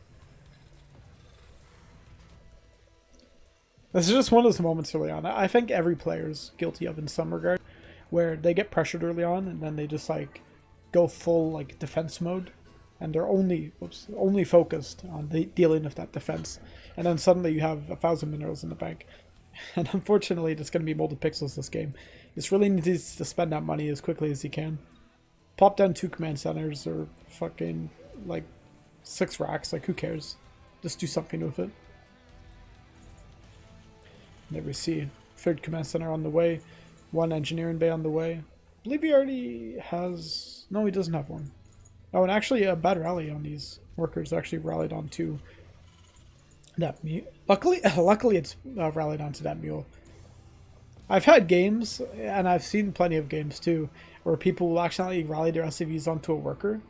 This is just one of those moments early on. I think every player is guilty of in some regard, where they get pressured early on and then they just like go full like defense mode, and they're only focused on dealing with that defense, and then suddenly you have 1,000 minerals in the bank. And unfortunately, it's going to be Molded Pixels this game. This really needs to spend that money as quickly as he can. Pop down 2 command centers or fucking like 6 racks. Like, who cares? Just do something with it. There we see 3rd command center on the way, 1 engineering bay on the way. I believe he already has... No, he doesn't have one. Oh, and actually a bad rally on these workers. Actually rallied onto that mule. Luckily it's rallied onto that mule. I've had games, and I've seen plenty of games too, where people will accidentally rally their SCVs onto a worker,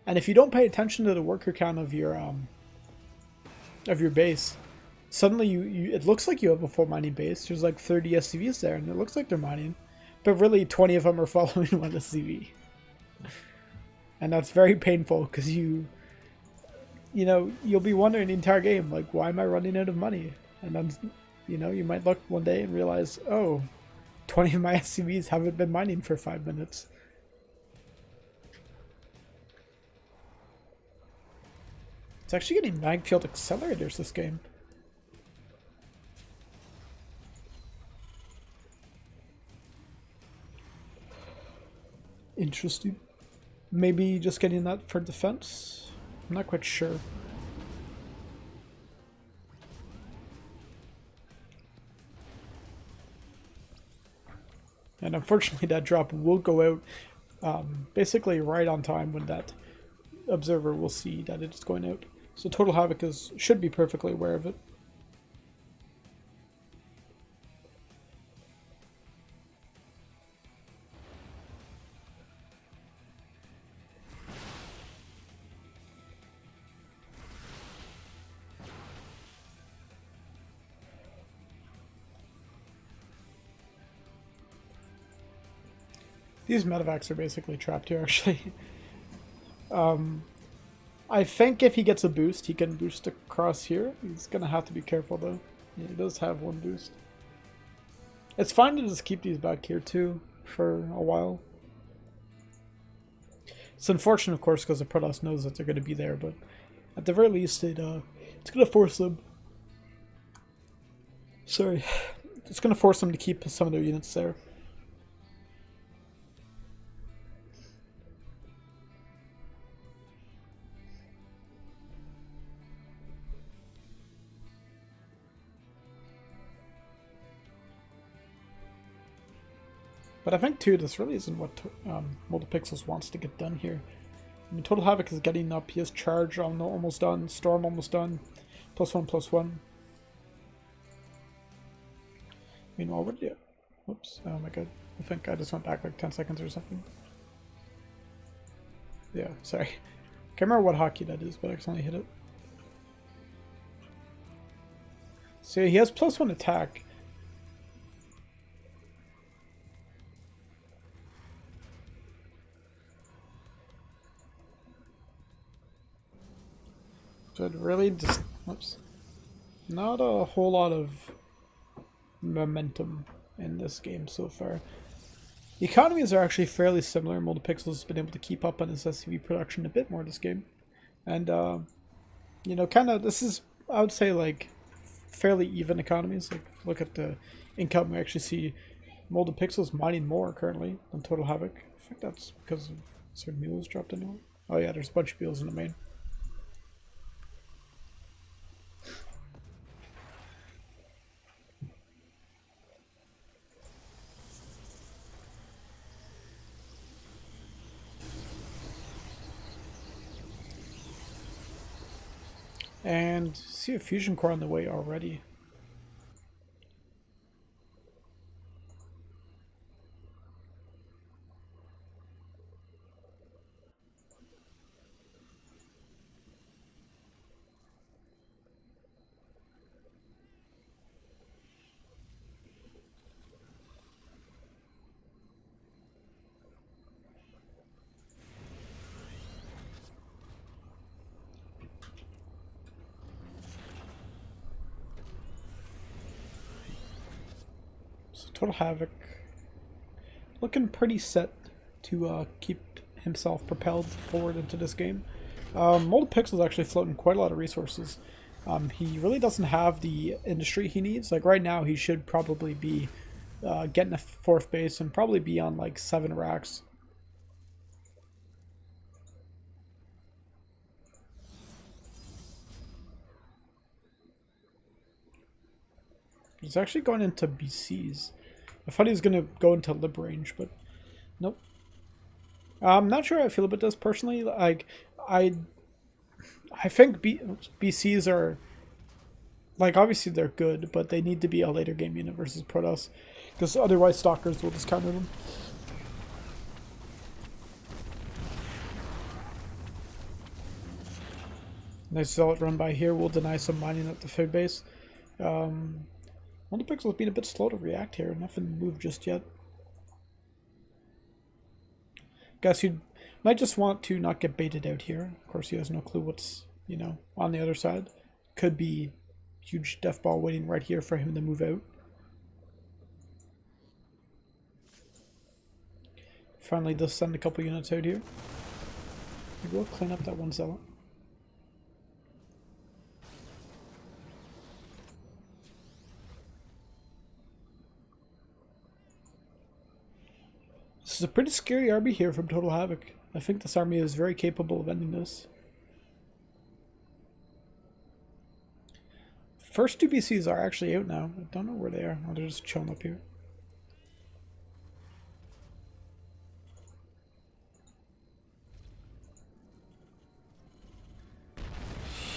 and if you don't pay attention to the worker count of your base, suddenly it looks like you have a full mining base. There's like 30 SCVs there, and it looks like they're mining, but really 20 of them are following one SCV, and that's very painful because you'll be wondering the entire game, like, why am I running out of money? And then, you might look one day and realize, oh, 20 of my SCVs haven't been mining for 5 minutes. It's actually getting magfield accelerators this game. Interesting. Maybe just getting that for defense? I'm not quite sure. And unfortunately that drop will go out basically right on time when that observer will see that it's going out. So Total Havoc should be perfectly aware of it. These medevacs are basically trapped here, actually. I think if he gets a boost, he can boost across here. He's going to have to be careful, though. Yeah, he does have one boost. It's fine to just keep these back here, too, for a while. It's unfortunate, of course, because the Protoss knows that they're going to be there, but at the very least, it's going to force them... Sorry. It's going to force them to keep some of their units there. But I think, too, this really isn't what Multipixels wants to get done here. I mean, Total Havoc is getting up. He has Charge almost done. Storm almost done. +1/+1. Meanwhile, what did you... Whoops. Oh my god. I think I just went back like 10 seconds or something. Yeah, sorry. Can't remember what hockey that is, but I accidentally hit it. So he has +1 attack. But really just, whoops, not a whole lot of momentum in this game so far. The economies are actually fairly similar. Multipixels has been able to keep up on his SCV production a bit more this game. And, kind of, this is, I would say, like, fairly even economies. Like, look at the income. We actually see Multipixels mining more currently than Total Havoc. I think that's because of certain mules dropped anywhere. Oh yeah, there's a bunch of mules in the main. And see a fusion core on the way already. So Total Havoc looking pretty set to keep himself propelled forward into this game. Multipixel is actually floating quite a lot of resources. He really doesn't have the industry he needs. Like right now, he should probably be getting a 4th base and probably be on like 7 racks. He's actually going into BCs. I thought he was going to go into lib range, but nope. I'm not sure how I feel about this personally. Like, I think BCs are like, obviously they're good, but they need to be a later game unit versus Protoss, because otherwise Stalkers will just counter them. Nice zealot run by here. We'll deny some mining at the food base. Multipixel's being a bit slow to react here. Nothing moved just yet. Guess he might just want to not get baited out here. Of course, he has no clue what's, you know, on the other side. Could be huge death ball waiting right here for him to move out. Finally does send a couple units out here. Maybe we'll clean up that one zealot. This is a pretty scary army here from Total Havoc. I think this army is very capable of ending this. First two BCs are actually out now. I don't know where they are. Oh, they're just chilling up here.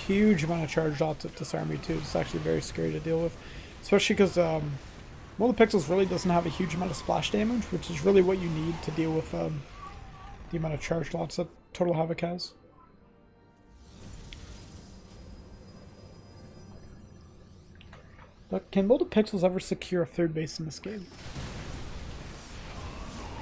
Huge amount of charge dots at this army too. It's actually very scary to deal with. Especially because Multipixels really doesn't have a huge amount of splash damage, which is really what you need to deal with the amount of charge lots that Total Havoc has. But can Multipixels ever secure a third base in this game?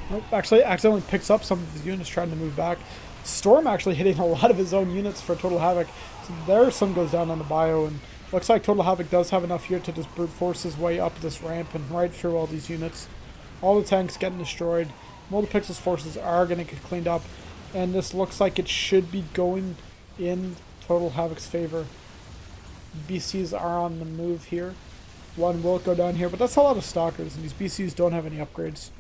Nope, actually accidentally picks up some of his units trying to move back. Storm actually hitting a lot of his own units for Total Havoc. So there some goes down on the bio, and looks like Total Havoc does have enough here to just brute force his way up this ramp and right through all these units. All the tanks getting destroyed. Multipixels forces are going to get cleaned up, and this looks like it should be going in Total Havoc's favor. BCs are on the move here. One will go down here, but that's a lot of Stalkers, and these BCs don't have any upgrades.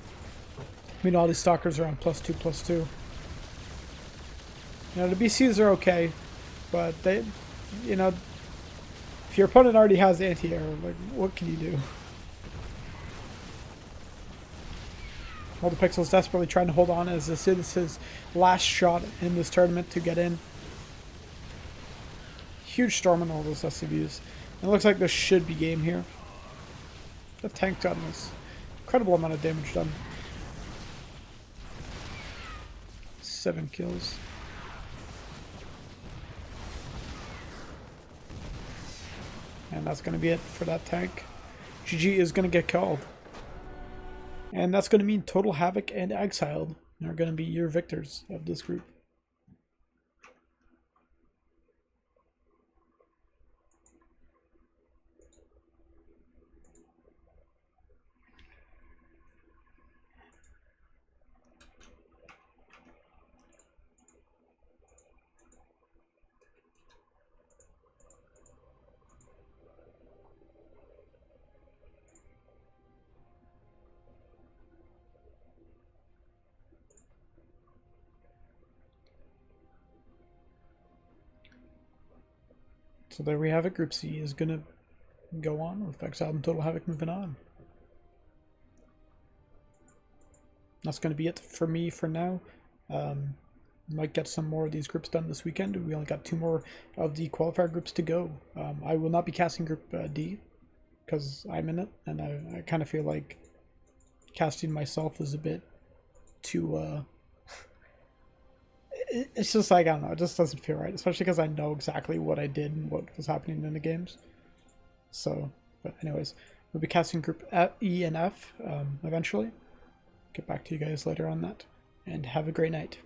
I mean, all these Stalkers are on +2/+2. You know, the BCs are okay, but they, you know, if your opponent already has anti-air, like, what can you do? Multipixel's desperately trying to hold on as this is his last shot in this tournament to get in. Huge storm on all those SCVs. It looks like this should be game here. The tank got this incredible amount of damage done. 7 kills. And that's going to be it for that tank. GG is going to get called. And that's going to mean Total Havoc and Exiled are going to be your victors of this group. So there we have it. Group C is going to go on with Exiled and Total Havoc moving on. That's going to be it for me for now. Might get some more of these groups done this weekend. We only got 2 more of the qualifier groups to go. I will not be casting Group D because I'm in it, and I kind of feel like casting myself is a bit too... It's just like, I don't know, it just doesn't feel right, especially because I know exactly what I did and what was happening in the games. So, but anyways, we'll be casting Group E and F eventually. Get back to you guys later on that, and have a great night.